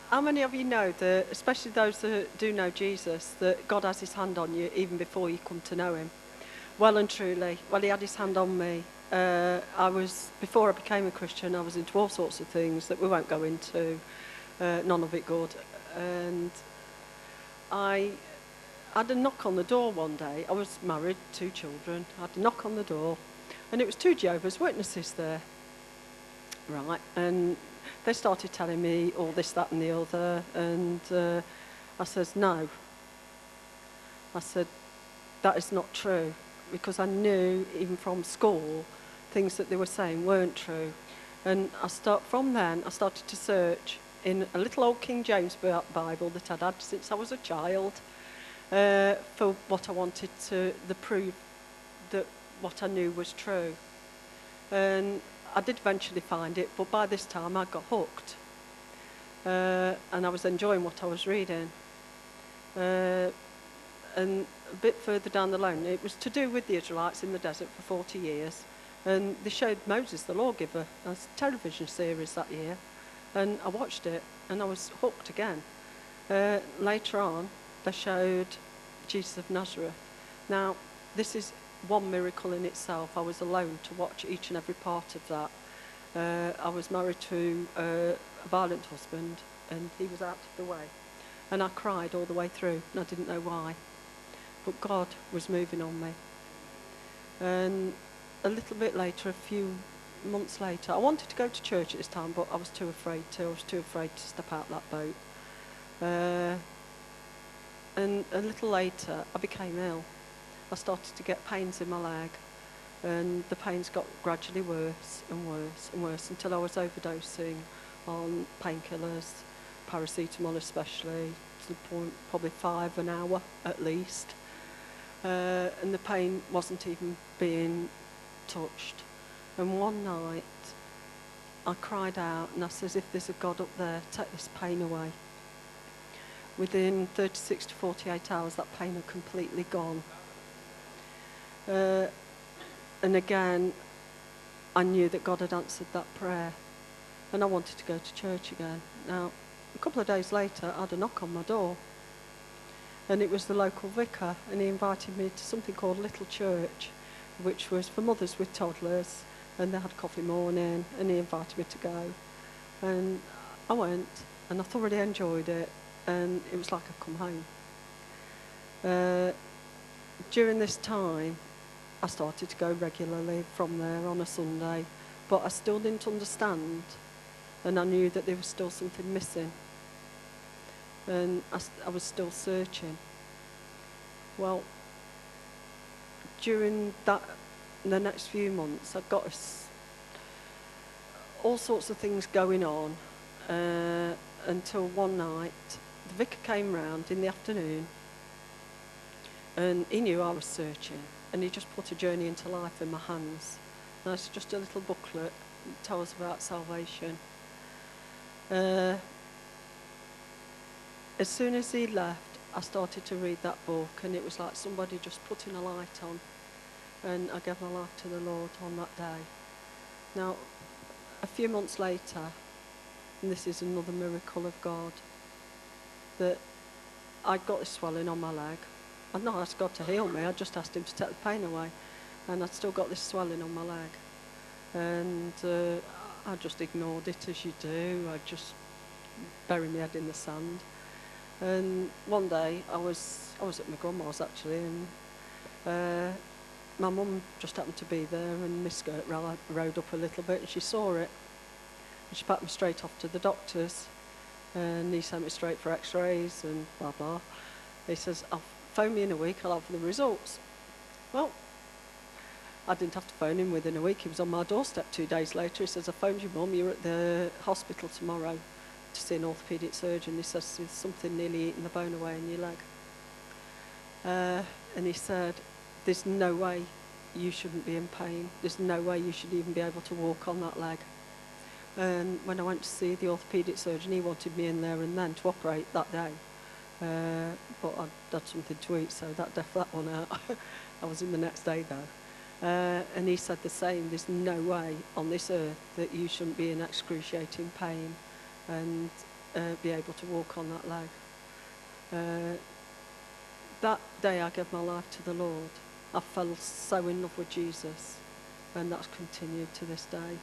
How many of you know that, especially those that do know Jesus, that God has his hand on you even before you come to know him? Well and truly. Well, he had his hand on me. Before I became a Christian, I was into all sorts of things that we won't go into, none of it good. And I had a knock on the door one day. I was married, 2 children. I had a knock on the door, and it was 2 Jehovah's Witnesses there. Right, and they started telling me all this, that and the other, and I says, no. I said, that is not true, because I knew, even from school, things that they were saying weren't true. And from then, I started to search in a little old King James Bible that I'd had since I was a child for what I wanted the proof that what I knew was true. And I did eventually find it, but by this time I got hooked. And I was enjoying what I was reading. And a bit further down the line, it was to do with the Israelites in the desert for 40 years. And they showed Moses, the lawgiver, a television series that year. And I watched it, and I was hooked again. Later on, they showed Jesus of Nazareth. Now, this is one miracle in itself. I was alone to watch each and every part of that. I was married to a violent husband, and he was out of the way. And I cried all the way through, and I didn't know why. But God was moving on me. And a little bit later, a few months later, I wanted to go to church at this time, but I was too afraid to. I was too afraid to step out that boat. And a little later, I became ill. I started to get pains in my leg, and the pains got gradually worse and worse and worse until I was overdosing on painkillers, paracetamol especially, to the point probably 5 an hour at least. And the pain wasn't even being touched. And one night, I cried out and I said, if there's a God up there, take this pain away. Within 36 to 48 hours, that pain had completely gone. And again, I knew that God had answered that prayer, and I wanted to go to church again. Now, a couple of days later, I had a knock on my door, and it was the local vicar, and he invited me to something called Little Church, which was for mothers with toddlers, and they had coffee morning, and he invited me to go. And I went, and I thoroughly enjoyed it, and it was like I'd come home. During this time, I started to go regularly from there on a Sunday, but I still didn't understand, and I knew that there was still something missing, and I was still searching. Well, during the next few months, I got all sorts of things going on, until one night, the vicar came round in the afternoon, and he knew I was searching, and he just put A Journey into Life in my hands. And it's just a little booklet that tells about salvation. As soon as he left, I started to read that book, and it was like somebody just putting a light on. And I gave my life to the Lord on that day. Now, a few months later, and this is another miracle of God, that I'd got this swelling on my leg. I'd not asked God to heal me, I just asked him to take the pain away. And I'd still got this swelling on my leg. And I just ignored it, as you do. I just buried my head in the sand. And one day, I was at my grandma's actually, and my mum just happened to be there, and my skirt rode up a little bit, and she saw it. And she packed me straight off to the doctor's, and he sent me straight for x-rays and blah, blah. He says, I'll phone me in a week, I'll have the results. Well, I didn't have to phone him within a week. He was on my doorstep 2 days later. He says, I phoned your mum, you're at the hospital tomorrow to see an orthopaedic surgeon. He says, there's something nearly eating the bone away in your leg. And he said, there's no way you shouldn't be in pain. There's no way you should even be able to walk on that leg. And when I went to see the orthopaedic surgeon, he wanted me in there and then to operate that day. But I'd had something to eat, so that left that one out. I was in the next day though. And he said the same. There's no way on this earth that you shouldn't be in excruciating pain and be able to walk on that leg. That day I gave my life to the Lord. I fell so in love with Jesus, and that's continued to this day.